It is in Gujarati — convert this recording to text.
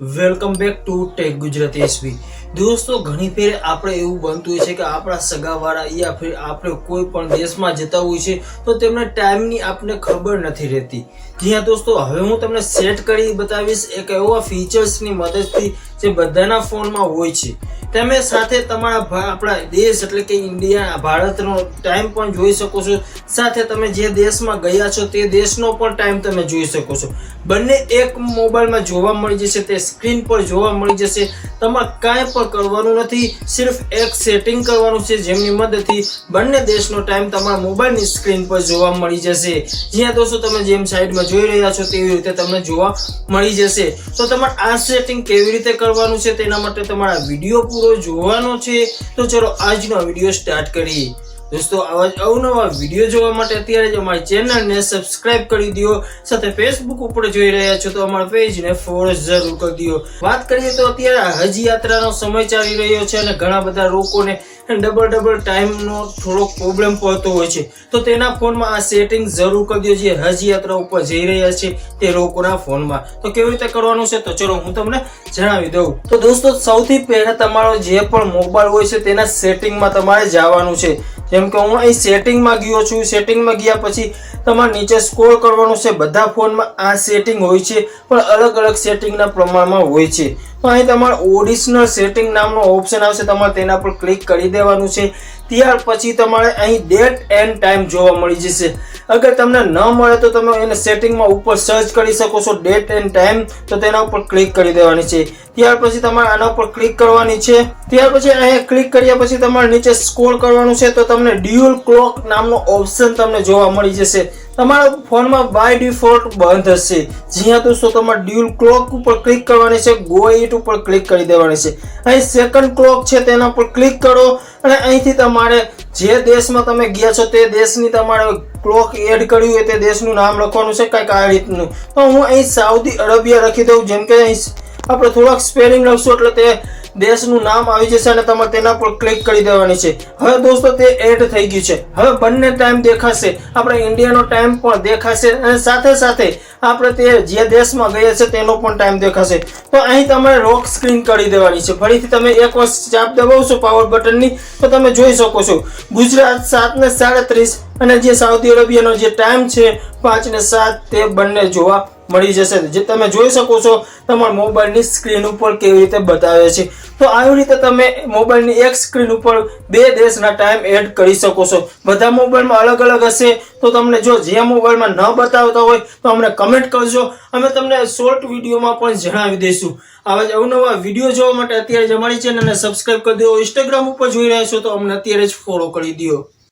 Welcome back to tech Gujarati SB. દોસ્તો ઘણી ફેર આપણે એવું બનતું હોય છે કે આપણા સગાવાળા યા ફિર આપણે કોઈ પણ દેશમાં જતા હોય છે તો તેમને ટાઈમની આપણે ખબર નથી રહેતી। જ્યાં દોસ્તો હવે હું તમને સેટ કરી બતાવીશ એક એવા ફીચર્સની મદદથી જે બધાના ફોનમાં હોય છે। તમે સાથે તમારા આપણા દેશ એટલે કે ઇન્ડિયા ભારતનો ટાઈમ પણ જોઈ શકો છો, સાથે તમે જે દેશમાં ગયા છો તે દેશનો પણ ટાઈમ તમે જોઈ શકો છો। બંને એક મોબાઈલમાં જોવા મળી જશે, તે સ્ક્રીન પર જોવા મળી જશે। તમારે કાંઈ પણ કરવાનું નથી, સિર્ફ એક સેટિંગ કરવાનું છે જેમની મદદથી બંને દેશનો ટાઈમ તમારા મોબાઈલની સ્ક્રીન પર જોવા મળી જશે। જ્યાં દોસ્તો તમે જેમ સાઈડમાં જોઈ રહ્યા છો તેવી રીતે તમને જોવા મળી જશે। તો તમારે આ સેટિંગ કેવી રીતે કરવાનું છે તેના માટે તમારા વિડીયો પૂરો જોવાનો છે। તો ચલો આજનો વિડીયો સ્ટાર્ટ કરીએ। દોસ્તો આવા જ અવનવા વિડીયો જોવા માટે અત્યારે જ અમારી ચેનલને સબસ્ક્રાઇબ કરી દો, સાથે ફેસબુક ઉપર જોઈ રહ્યા છો તો અમારા પેજને ફોલો જરૂર કરી દો। વાત કરીએ તો અત્યારે હજ યાત્રાનો સમય ચાલી રહ્યો છે અને ઘણા બધા લોકોને ડબલ ટાઈમનો થોડોક પ્રોબ્લેમ પડતો હોય છે, તો તેના ફોનમાં આ સેટિંગ જરૂર કરી દો જે હજ યાત્રા ઉપર જઈ રહ્યા છે તે લોકોના ફોનમાં। તો કેવી રીતે કરવાનું છે તો ચલો હું તમને જણાવી દઉં। તો દોસ્તો સૌથી પહેલા તમારો જે પણ મોબાઈલ હોય છે તેના સેટિંગમાં તમારે જવાનું છે। જેમ કે હું અહીં સેટિંગમાં ગયો છું, સેટિંગમાં ગયા પછી તમારે નીચે સ્ક્રોલ કરવાનું છે। બધા ફોનમાં આ સેટિંગ હોય છે પણ અલગ અલગ સેટિંગના પ્રમાણમાં હોય છે। તો અહીં તમારે ઓરિજિનલ સેટિંગ નામનો ઓપ્શન આવશે, તમારે તેના પર ક્લિક કરી દેવાનું છે। ત્યાર પછી તમારે અહીં ડેટ એન્ડ ટાઈમ જોવા મળી જશે। અગર તમને ન મળે તો તમે એને સેટિંગમાં ઉપર સર્ચ કરી શકો છો ડેટ એન્ડ ટાઈમ, તો તેના ઉપર ક્લિક કરી દેવાની છે। ત્યાર પછી તમારે આના ઉપર ક્લિક કરવાની છે। ત્યાર પછી અહીંયા ક્લિક કર્યા પછી તમારે નીચે સ્ક્રોલ કરવાનું છે તો તમને ડ્યુઅલ ક્લોક નામનો ઓપ્શન તમને જોવા મળી જશે। તમારા ફોનમાં બાય ડિફોલ્ટ બંધ હશે। જ્યાં દોસ્તો તમારે ડ્યુઅલ ક્લોક ઉપર ક્લિક કરવાની છે, ગો ઇટ ઉપર ક્લિક કરી દેવાની છે। અહીં સેકન્ડ ક્લોક છે તેના પર ક્લિક કરો અને અહીંથી તમારે જે દેશમાં તમે ગયા છો તે દેશની તમારે ક્લોક એડ કર્યું હોય તે દેશનું નામ લખવાનું છે કંઈક આ રીતનું। તો હું અહીં સાઉદી અરેબિયા લખી દઉં, જેમ કે અહીં આપણે થોડાક સ્પેલિંગ લખશું એટલે તે દેશનું નામ આવી જશે અને તમારે તેના પર ક્લિક કરી દેવાની છે। હવે દોસ્તો તે એડ થઈ ગયું છે। હવે બંને ટાઈમ દેખાશે, આપણે ઇન્ડિયાનો ટાઈમ પણ દેખાશે અને સાથે સાથે આપણે તે જે દેશમાં ગયા છે તેનો પણ ટાઈમ દેખાશે। તો અહીં તમારે લોક સ્ક્રીન કરી દેવાની છે। ફરીથી તમે એક વાર ચાપ દબાવશો પાવર બટનની તો તમે જોઈ શકો છો ગુજરાત 7:37 અને જે સાઉદી અરેબિયાનો જે ટાઈમ છે 5:07 તે બંને જોવા મળી જશે, જે તમે જોઈ શકો છો તમારા મોબાઈલની સ્ક્રીન ઉપર કેવી રીતે બતાવે છે। તો આવી રીતે તમે મોબાઈલની એક સ્ક્રીન ઉપર બે દેશના ટાઈમ એડ કરી શકો છો। બધા મોબાઈલમાં અલગ અલગ હશે, તો તમને જો જે મોબાઈલમાં ન બતાવતા હોય તો અમને કમેન્ટ કરજો, અમે તમને શોર્ટ વિડીયોમાં પણ જણાવી દઈશું। આવા જ અવનવા વિડીયો જોવા માટે અત્યારે જ અમારી ચેનલને સબસ્ક્રાઇબ કરી દો। ઇન્સ્ટાગ્રામ ઉપર જોઈ રહ્યા છો તો અમને અત્યારે જ ફોલો કરી દો।